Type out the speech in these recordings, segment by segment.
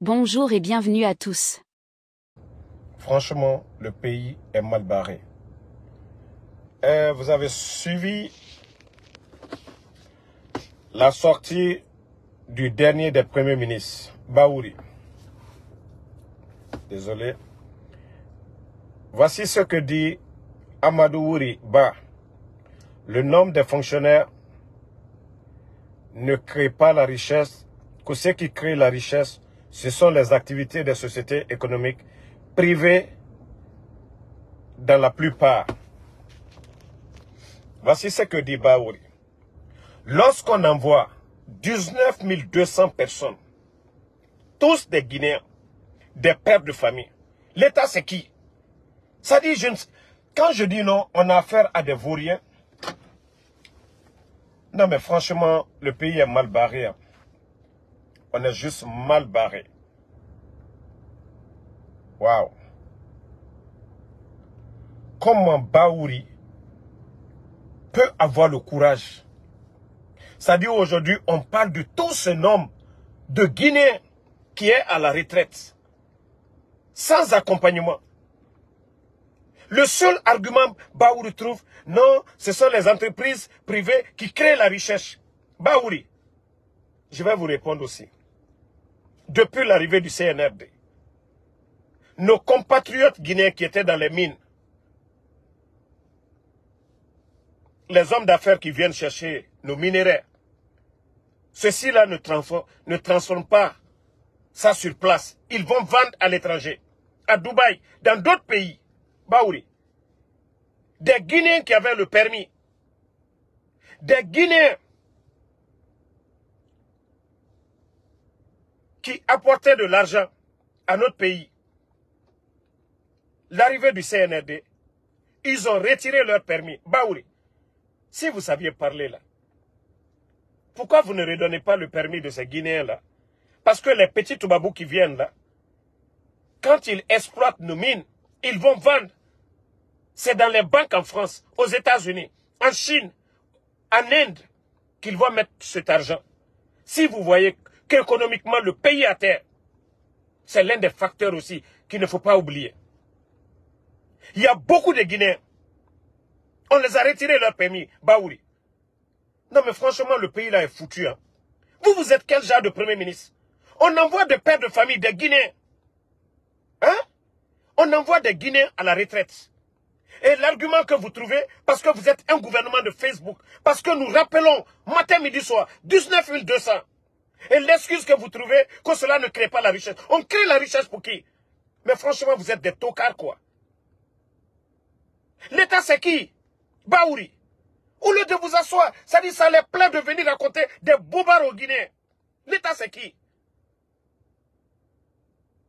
Bonjour et bienvenue à tous. Franchement, le pays est mal barré. Vous avez suivi la sortie du dernier des premiers ministres, Baouri. Désolé. Voici ce que dit Amadou Wouri Ba. Le nombre de fonctionnaires ne crée pas la richesse, que ce qui crée la richesse, ce sont les activités des sociétés économiques privées dans la plupart. Voici ce que dit Baouri. Lorsqu'on envoie 19 200 personnes, tous des Guinéens, des pères de famille, l'État c'est qui? Ça dit, quand je dis non, on a affaire à des vauriens. Non mais franchement, le pays est mal barré. Hein. On est juste mal barré. Waouh. Comment Baouri peut avoir le courage? C'est-à-dire aujourd'hui, on parle de tout ce nombre de Guinéens qui est à la retraite, sans accompagnement. Le seul argument Baouri trouve, non, ce sont les entreprises privées qui créent la richesse. Baouri, je vais vous répondre aussi. Depuis l'arrivée du CNRD, nos compatriotes guinéens qui étaient dans les mines, les hommes d'affaires qui viennent chercher nos minerais, ceux-ci-là ne transforment pas ça sur place. Ils vont vendre à l'étranger, à Dubaï, dans d'autres pays. Baouri. Des Guinéens qui avaient le permis. Des Guinéens qui apportaient de l'argent à notre pays. L'arrivée du CNRD, ils ont retiré leur permis. Baouri, si vous saviez parler là, pourquoi vous ne redonnez pas le permis de ces Guinéens-là? Parce que les petits Toubabous qui viennent là, quand ils exploitent nos mines, ils vont vendre. C'est dans les banques en France, aux États-Unis, en Chine, en Inde, qu'ils vont mettre cet argent. Si vous voyez qu'économiquement le pays est à terre, c'est l'un des facteurs aussi qu'il ne faut pas oublier. Il y a beaucoup de Guinéens. On les a retirés leur permis, Baouri. Non mais franchement, le pays là est foutu. Hein. Vous êtes quel genre de premier ministre? On envoie des pères de famille, des Guinéens. Hein? On envoie des Guinéens à la retraite. Et l'argument que vous trouvez, parce que vous êtes un gouvernement de Facebook, parce que nous rappelons, matin, midi, soir, 19 200. Et l'excuse que vous trouvez, que cela ne crée pas la richesse. On crée la richesse pour qui? Mais franchement, vous êtes des tocards, quoi. L'État, c'est qui? Baouri. Au lieu de vous asseoir, ça dit, ça les plaît de venir raconter des bobards aux Guinéens. L'État, c'est qui?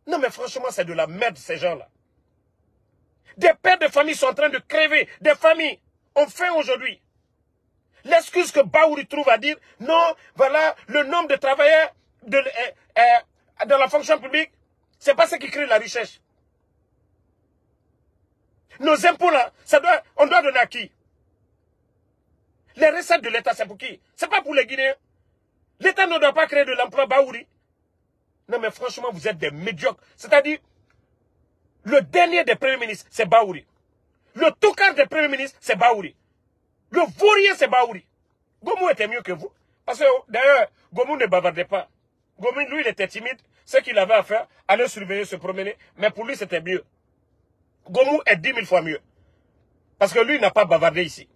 Non, mais franchement, c'est de la merde, ces gens-là. Des pères de famille sont en train de crever. Des familles ont faim aujourd'hui. L'excuse que Baouri trouve à dire, non, voilà, le nombre de travailleurs dans la fonction publique, c'est pas ce qui crée la richesse. Nos impôts là, on doit donner à qui? Les recettes de l'État, c'est pour qui? C'est pas pour les Guinéens. L'État ne doit pas créer de l'emploi, Baouri. Non mais franchement, vous êtes des médiocres. C'est-à-dire, le dernier des premiers ministres, c'est Baouri. Le tocard des premiers ministres, c'est Baouri. Le vaurien, c'est Baouri. Gomu était mieux que vous. Parce que d'ailleurs, Gomu ne bavardait pas. Gomu, lui, il était timide. Ce qu'il avait à faire, aller surveiller, se promener. Mais pour lui, c'était mieux. Gomu est 10 000 fois mieux. Parce que lui, il n'a pas bavardé ici.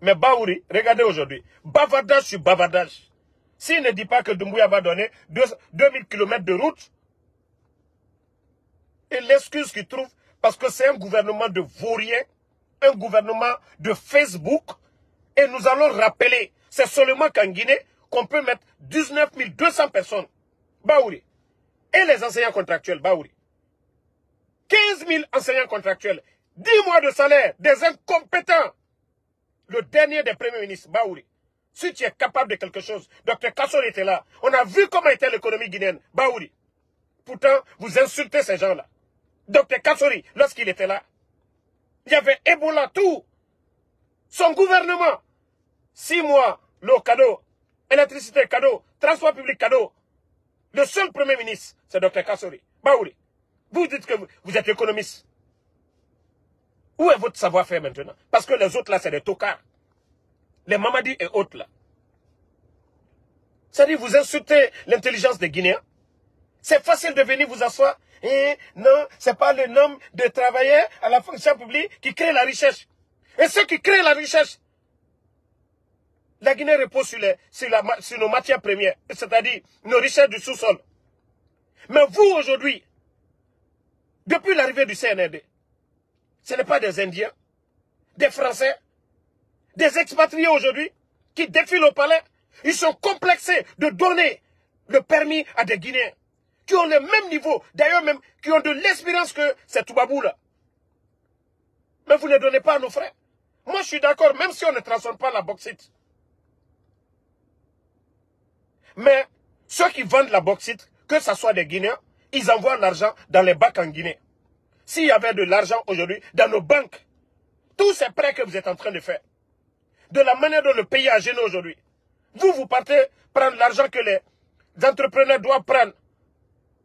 Mais Baouri, regardez aujourd'hui. Bavardage sur bavardage. S'il ne dit pas que Doumbouya va donner 2000 km de route, et l'excuse qu'il trouve, parce que c'est un gouvernement de vauriens, un gouvernement de Facebook, et nous allons rappeler, c'est seulement qu'en Guinée, qu'on peut mettre 19 200 personnes. Baouri. Et les enseignants contractuels, Baouri. 15 000 enseignants contractuels. 10 mois de salaire, des incompétents. Le dernier des premiers ministres, Baouri. Si tu es capable de quelque chose, Dr Kassor était là. On a vu comment était l'économie guinéenne, Baouri. Pourtant, vous insultez ces gens-là. Dr Kassori, lorsqu'il était là, il y avait Ebola, tout. Son gouvernement, 6 mois, l'eau cadeau, électricité cadeau, transport public cadeau. Le seul Premier ministre, c'est Dr Kassori. Baouri, vous dites que vous êtes économiste. Où est votre savoir-faire maintenant? Parce que les autres là, c'est des tocards. Les Mamadi et autres là. C'est-à-dire, vous insultez l'intelligence des Guinéens. C'est facile de venir vous asseoir. Et non, c'est pas le nombre de travailleurs à la fonction publique qui crée la richesse. Et ceux qui créent la richesse, la Guinée repose sur nos matières premières, c'est-à-dire nos richesses du sous-sol. Mais vous, aujourd'hui, depuis l'arrivée du CNRD, ce n'est pas des Indiens, des Français, des expatriés aujourd'hui qui défilent au palais. Ils sont complexés de donner le permis à des Guinéens qui ont le même niveau, d'ailleurs même, qui ont de l'expérience que ces Toubabou là. Mais vous ne donnez pas à nos frères. Moi, je suis d'accord, même si on ne transforme pas la bauxite. Mais ceux qui vendent la bauxite, que ce soit des Guinéens, ils envoient l'argent dans les banques en Guinée. S'il y avait de l'argent aujourd'hui dans nos banques, tous ces prêts que vous êtes en train de faire, de la manière dont le pays a gêné aujourd'hui, vous partez prendre l'argent que les entrepreneurs doivent prendre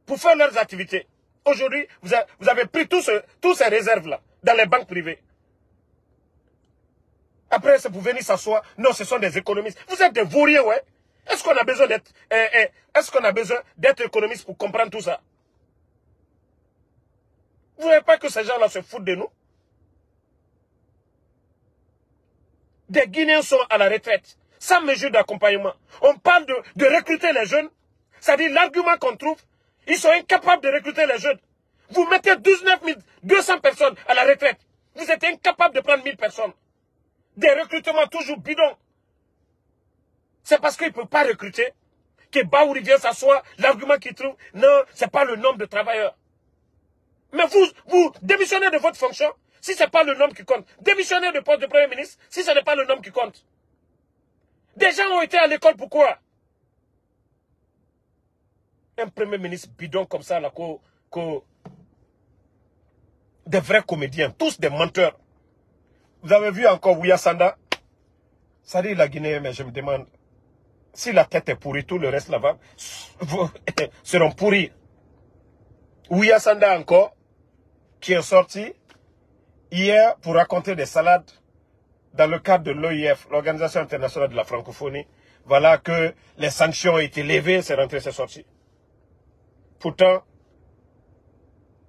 pour faire leurs activités. Aujourd'hui, vous avez pris tous ces réserves-là dans les banques privées. Après, c'est pour venir s'asseoir. Non, ce sont des économistes. Vous êtes des vauriens, ouais. Est-ce qu'on a besoin d'être économiste pour comprendre tout ça? Vous ne voyez pas que ces gens-là se foutent de nous? Des Guinéens sont à la retraite, sans mesure d'accompagnement. On parle de recruter les jeunes. C'est-à-dire l'argument qu'on trouve, ils sont incapables de recruter les jeunes. Vous mettez 19 200 personnes à la retraite. Vous êtes incapables de prendre 1000 personnes. Des recrutements toujours bidons. C'est parce qu'ils ne peuvent pas recruter que Baouri vient s'asseoir. L'argument qu'il trouve, non, ce n'est pas le nombre de travailleurs. Mais vous démissionnez de votre fonction si ce n'est pas le nombre qui compte. Démissionnez de poste de Premier ministre si ce n'est pas le nombre qui compte. Des gens ont été à l'école, pourquoi? Un Premier ministre bidon comme ça, là, des vrais comédiens, tous des menteurs. Vous avez vu encore Ouya Sanda? Ça dit la Guinée, mais je me demande, si la tête est pourrie, tout le reste là-bas seront pourris. Ouya Sanda encore, qui est sorti hier pour raconter des salades dans le cadre de l'OIF, l'Organisation internationale de la francophonie. Voilà que les sanctions ont été levées, c'est rentré, c'est sorti. Pourtant,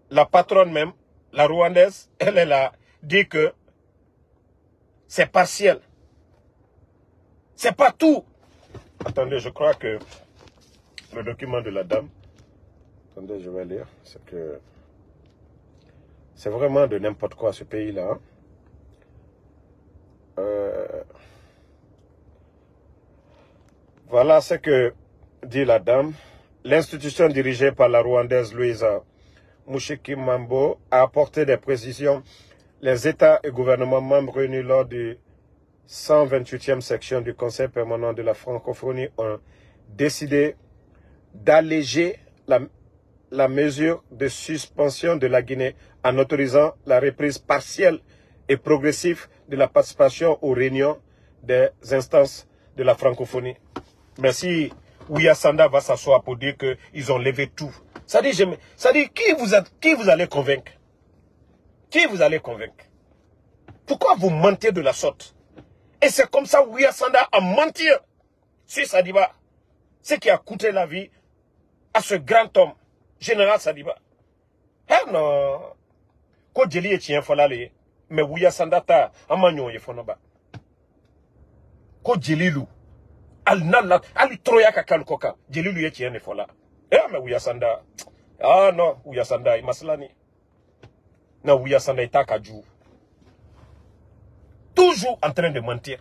la patronne même, la Rwandaise, elle a dit que c'est partiel. C'est pas tout. Attendez, je crois que le document de la dame, attendez, je vais lire, c'est que c'est vraiment de n'importe quoi ce pays-là. Voilà ce que dit la dame. L'institution dirigée par la Rwandaise Louisa Mushikimambo a apporté des précisions. Les États et gouvernements membres réunis lors du 128e section du Conseil permanent de la francophonie ont décidé d'alléger la mesure de suspension de la Guinée en autorisant la reprise partielle et progressive de la participation aux réunions des instances de la francophonie. Mais si Ouya Sanda va s'asseoir pour dire qu'ils ont levé tout, ça dit qui vous allez convaincre? Qui vous allez convaincre? Pourquoi vous mentez de la sorte? Et c'est comme ça Ouya Sanda a menti sur Sadiba. Ce qui a coûté la vie à ce grand homme, général Sadiba. Eh non. Ko jeli e tien fola le. Mais Ouya Sanda ta amanyo ye fonoba. Ko jeli lu. Al nalla, al troya kakal koka. Jeli lu ye tien ne fola. Eh mais Ouya Sanda. Ah non, Ouya Sanda imaslani. Na Ouya Sanda itaka ju. Toujours en train de mentir.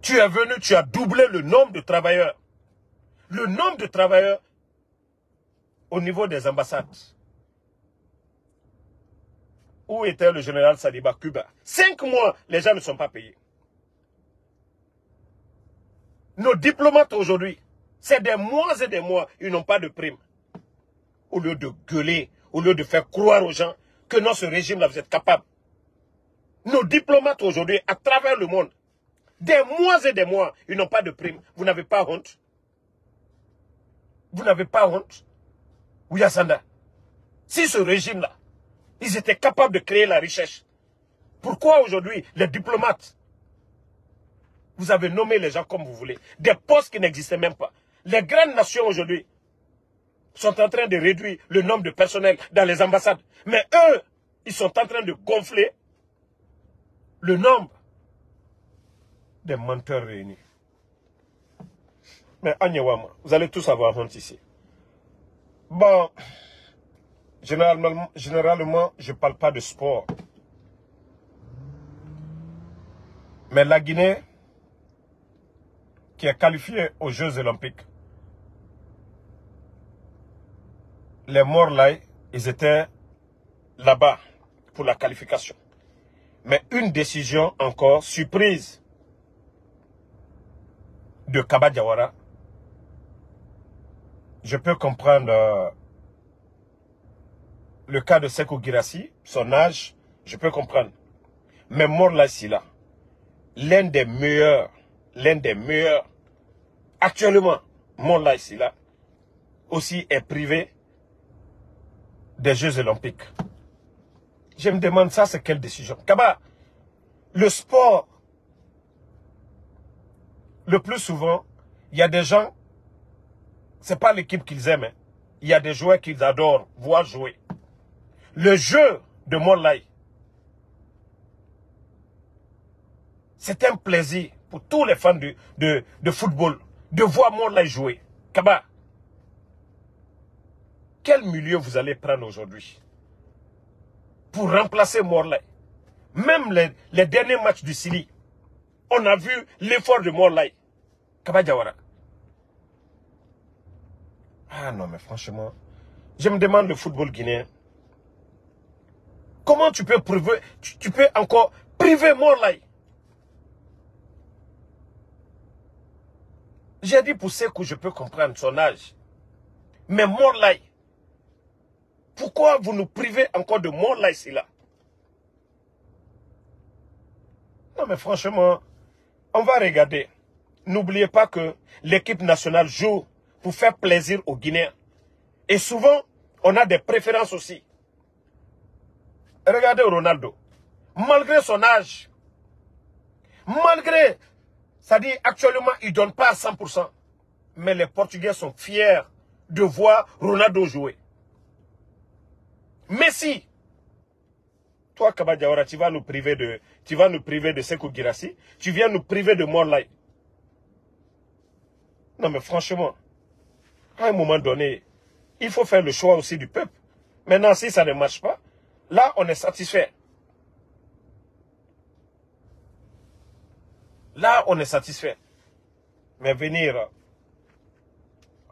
Tu es venu, tu as doublé le nombre de travailleurs. Le nombre de travailleurs au niveau des ambassades. Où était le général Sadiba? Cuba. 5 mois, les gens ne sont pas payés. Nos diplomates aujourd'hui, c'est des mois et des mois, ils n'ont pas de prime. Au lieu de gueuler, au lieu de faire croire aux gens que non, ce régime-là, vous êtes capable. Nos diplomates aujourd'hui, à travers le monde, des mois et des mois, ils n'ont pas de prime. Vous n'avez pas honte? Vous n'avez pas honte? Ouyassanda. Si ce régime-là, ils étaient capables de créer la richesse, pourquoi aujourd'hui les diplomates, vous avez nommé les gens comme vous voulez, des postes qui n'existaient même pas. Les grandes nations aujourd'hui sont en train de réduire le nombre de personnel dans les ambassades. Mais eux, ils sont en train de gonfler le nombre des menteurs réunis. Mais Agnewama, vous allez tous avoir honte ici. Bon, généralement je ne parle pas de sport. Mais la Guinée, qui est qualifiée aux Jeux Olympiques, les Morlaï, ils étaient là-bas pour la qualification. Mais une décision encore surprise de Kaba Diawara, je peux comprendre le cas de Sékou Guirassy, son âge, je peux comprendre. Mais Morlaï Sylla, l'un des meilleurs, actuellement, Morlaï Sylla, aussi est privé des Jeux Olympiques. Je me demande ça, c'est quelle décision? Kaba, le sport, le plus souvent, il y a des gens, c'est pas l'équipe qu'ils aiment, hein. Il y a des joueurs qu'ils adorent voir jouer. Le jeu de Morlaï, c'est un plaisir pour tous les fans de football de voir Morlaï jouer. Kaba, quel milieu vous allez prendre aujourd'hui pour remplacer Morlaï? Même les derniers matchs du Syrie, on a vu l'effort de Morlaï. Kaba Diawara. Ah non, mais franchement, je me demande le football guinéen. Comment tu peux priver, tu peux encore priver Morlaï? J'ai dit pour Sékou, je peux comprendre son âge. Mais Morlaï, pourquoi vous nous privez encore de Morlaï Sylla? Non mais franchement, on va regarder. N'oubliez pas que l'équipe nationale joue pour faire plaisir aux Guinéens. Et souvent, on a des préférences aussi. Regardez Ronaldo. Malgré son âge, malgré, c'est-à-dire actuellement, il ne donne pas à 100%. Mais les Portugais sont fiers de voir Ronaldo jouer. Messi, toi Kaba Diawara, tu vas nous priver de Sékou Guirassy, tu viens nous priver de Morlaï. Non mais franchement, à un moment donné, il faut faire le choix aussi du peuple. Maintenant, si ça ne marche pas, là on est satisfait. Là on est satisfait. Mais venir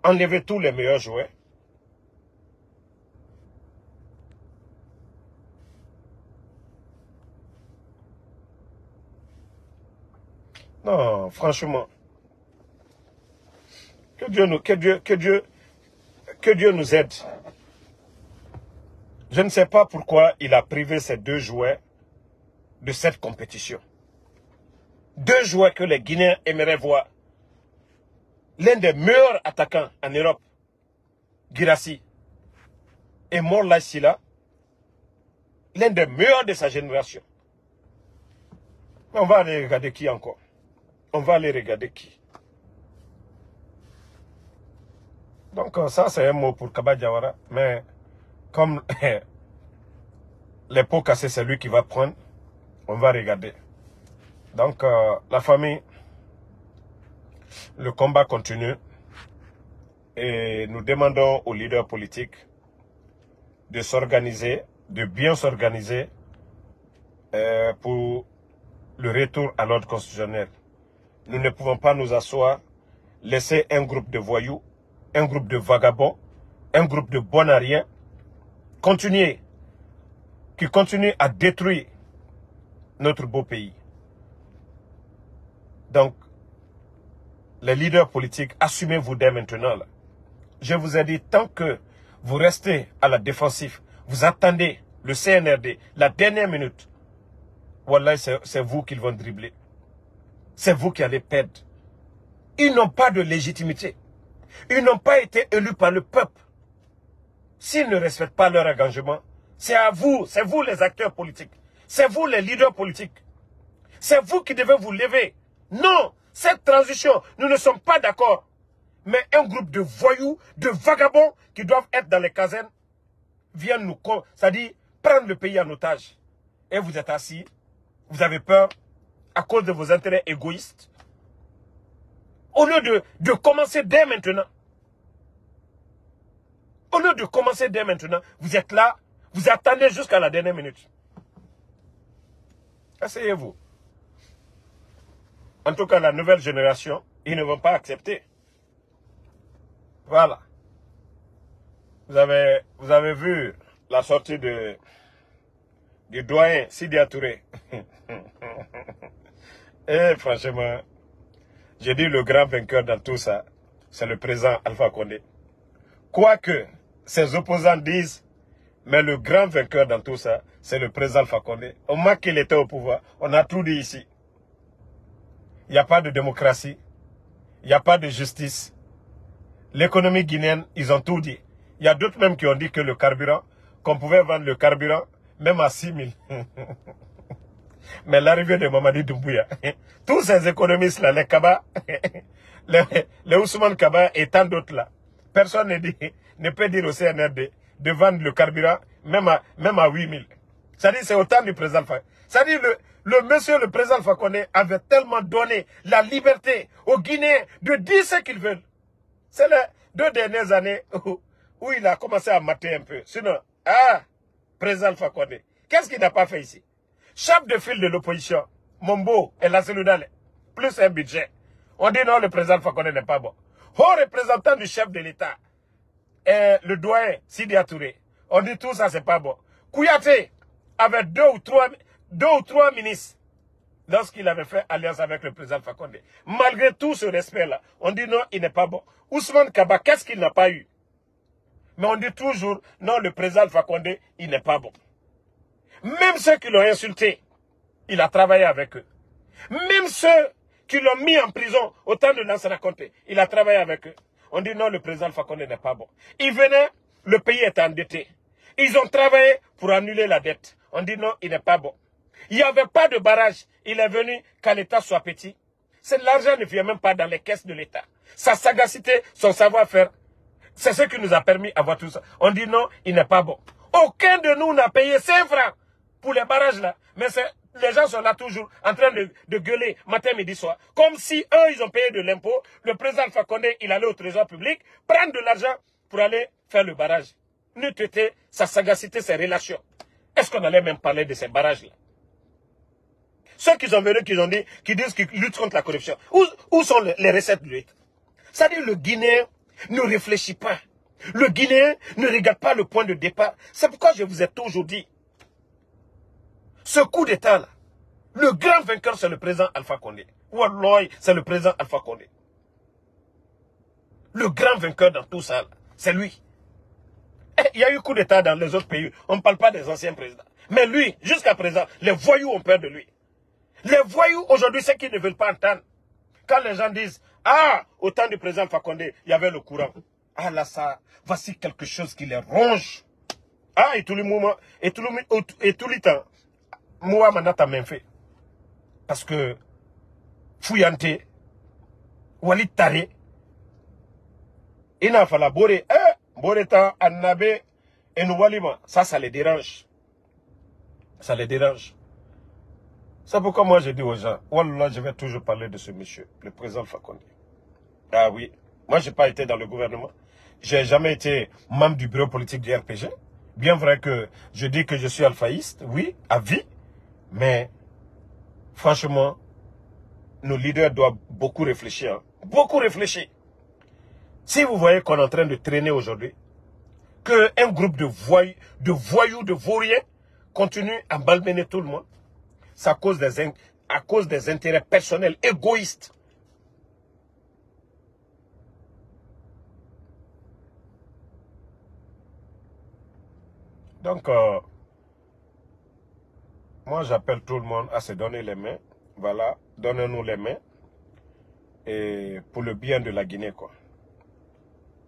enlever tous les meilleurs joueurs, non, franchement, que Dieu nous aide. Je ne sais pas pourquoi il a privé ces deux joueurs de cette compétition. Deux joueurs que les Guinéens aimeraient voir. L'un des meilleurs attaquants en Europe, Guirassy, et Morlaï Sylla, l'un des meilleurs de sa génération. Mais on va aller regarder qui encore. On va aller regarder qui. Donc ça c'est un mot pour Kaba Diawara. Mais comme les pots cassés c'est lui qui va prendre, on va regarder. Donc la famille, le combat continue. Et nous demandons aux leaders politiques de s'organiser, de bien s'organiser pour le retour à l'ordre constitutionnel. Nous ne pouvons pas nous asseoir, laisser un groupe de voyous, un groupe de vagabonds, un groupe de bons à rien, qui continue à détruire notre beau pays. Donc, les leaders politiques, assumez-vous dès maintenant. Là. Je vous ai dit, tant que vous restez à la défensive, vous attendez le CNRD, la dernière minute, voilà, c'est vous qu'ils vont dribbler. C'est vous qui allez perdre. Ils n'ont pas de légitimité. Ils n'ont pas été élus par le peuple. S'ils ne respectent pas leur engagement, c'est à vous, c'est vous les acteurs politiques. C'est vous les leaders politiques. C'est vous qui devez vous lever. Non, cette transition, nous ne sommes pas d'accord. Mais un groupe de voyous, de vagabonds qui doivent être dans les casernes, viennent nous, c'est-à-dire prendre le pays en otage. Et vous êtes assis, vous avez peur à cause de vos intérêts égoïstes. Au lieu de commencer dès maintenant, vous êtes là, vous attendez jusqu'à la dernière minute. Asseyez-vous. En tout cas, la nouvelle génération, ils ne vont pas accepter. Voilà. Vous avez vu la sortie du doyen Sidya Touré. Et franchement, j'ai dit le grand vainqueur dans tout ça, c'est le président Alpha Condé. Quoique ses opposants disent, mais le grand vainqueur dans tout ça, c'est le président Alpha Condé. Au moment qu'il était au pouvoir, on a tout dit ici. Il n'y a pas de démocratie, il n'y a pas de justice. L'économie guinéenne, ils ont tout dit. Il y a d'autres même qui ont dit que le carburant, qu'on pouvait vendre le carburant, même à 6 000. Mais l'arrivée de Mamadi Doumbouya, tous ces économistes-là, les Kaba, les Ousmane Kaba et tant d'autres là, personne ne peut dire au CNRD de vendre le carburant même à 8 000. C'est-à-dire c'est autant du président Fakonde. C'est-à-dire le président Fakonde avait tellement donné la liberté aux Guinéens de dire ce qu'ils veulent. C'est les 2 dernières années où il a commencé à mater un peu. Sinon, président Fakonde, qu'est-ce qu'il n'a pas fait ici? Chef de file de l'opposition, Mombo et la Celludale, plus un budget. On dit non, le président Fakonde n'est pas bon. Haut représentant du chef de l'État, le doyen Sidya Touré, on dit tout ça, c'est pas bon. Kouyaté avait 2 ou 3 ministres lorsqu'il avait fait alliance avec le président Fakonde. Malgré tout ce respect-là, on dit non, il n'est pas bon. Ousmane Kaba, qu'est-ce qu'il n'a pas eu? Mais on dit toujours, non, le président Fakonde, il n'est pas bon. Même ceux qui l'ont insulté, il a travaillé avec eux. Même ceux qui l'ont mis en prison au temps de Lansana Conté, il a travaillé avec eux. On dit non, le président Fakonde n'est pas bon. Il venait, le pays est endetté. Ils ont travaillé pour annuler la dette. On dit non, il n'est pas bon. Il n'y avait pas de barrage. Il est venu quand l'État soit petit. L'argent ne vient même pas dans les caisses de l'État. Sa sagacité, son savoir-faire, c'est ce qui nous a permis d'avoir tout ça. On dit non, il n'est pas bon. Aucun de nous n'a payé 5 francs pour les barrages là. Mais les gens sont là toujours en train de gueuler matin, midi, soir. Comme si eux, ils ont payé de l'impôt. Le président Fakonde, il allait au trésor public, prendre de l'argent pour aller faire le barrage. N'était sa sagacité, ses relations. Est-ce qu'on allait même parler de ces barrages là? Ceux qui sont venus, qui disent qu'ils luttent contre la corruption. Où sont les recettes de l'État? C'est-à-dire le Guinéen ne réfléchit pas. Le Guinéen ne regarde pas le point de départ. C'est pourquoi je vous ai toujours dit, ce coup d'État là, le grand vainqueur c'est le président Alpha Condé. Wallah, c'est le président Alpha Condé. Le grand vainqueur dans tout ça, c'est lui. Il y a eu coup d'État dans les autres pays. On ne parle pas des anciens présidents. Mais lui, jusqu'à présent, les voyous ont peur de lui. Les voyous, aujourd'hui, c'est qu'ils ne veulent pas entendre. Quand les gens disent, au temps du président Fakonde, il y avait le courant. Là, ça, voici quelque chose qui les ronge. Et tout le temps, moi, manata même fait. Parce que, Fouillante, Walid Tare, il n'a pas la boré, Boreta, Annabé, et Noualima. Ça les dérange. Ça les dérange. C'est pourquoi moi je dis aux gens, Wallah, je vais toujours parler de ce monsieur, le président Fakonde. Ah oui, moi je n'ai pas été dans le gouvernement. Je n'ai jamais été membre du bureau politique du RPG. Bien vrai que je dis que je suis alphaïste, oui, à vie. Mais, franchement, nos leaders doivent beaucoup réfléchir. Hein. Beaucoup réfléchir. Si vous voyez qu'on est en train de traîner aujourd'hui, qu'un groupe de voyous, de vauriens, continue à malmener tout le monde, c'est à cause des intérêts personnels égoïstes. Donc, moi j'appelle tout le monde à se donner les mains. Voilà, donnez-nous les mains. Et pour le bien de la Guinée, quoi.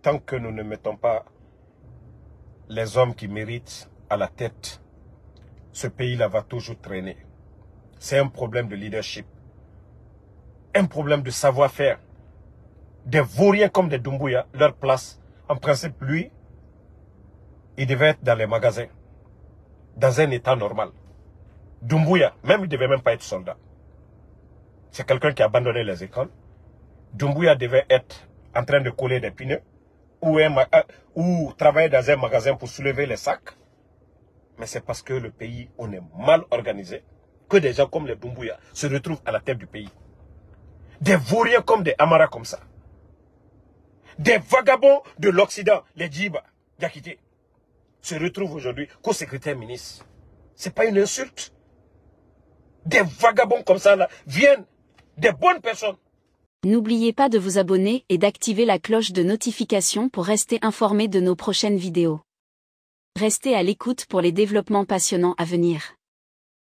tant que nous ne mettons pas les hommes qui méritent à la tête, ce pays-là va toujours traîner. C'est un problème de leadership, un problème de savoir-faire. Des vauriens comme des Doumbouya, leur place, en principe, lui, il devait être dans les magasins, dans un état normal. Doumbouya, même il ne devait même pas être soldat. C'est quelqu'un qui a abandonné les écoles. Doumbouya devait être en train de coller des pneus ou travailler dans un magasin pour soulever les sacs. Mais c'est parce que le pays, on est mal organisé, que des gens comme les Doumbouya se retrouvent à la tête du pays. Des vauriens comme des Amara comme ça. Des vagabonds de l'Occident, les Djiba, Diakité, se retrouvent aujourd'hui co-secrétaire ministre. C'est pas une insulte. Des vagabonds comme ça là viennent, des bonnes personnes. N'oubliez pas de vous abonner et d'activer la cloche de notification pour rester informé de nos prochaines vidéos. Restez à l'écoute pour les développements passionnants à venir.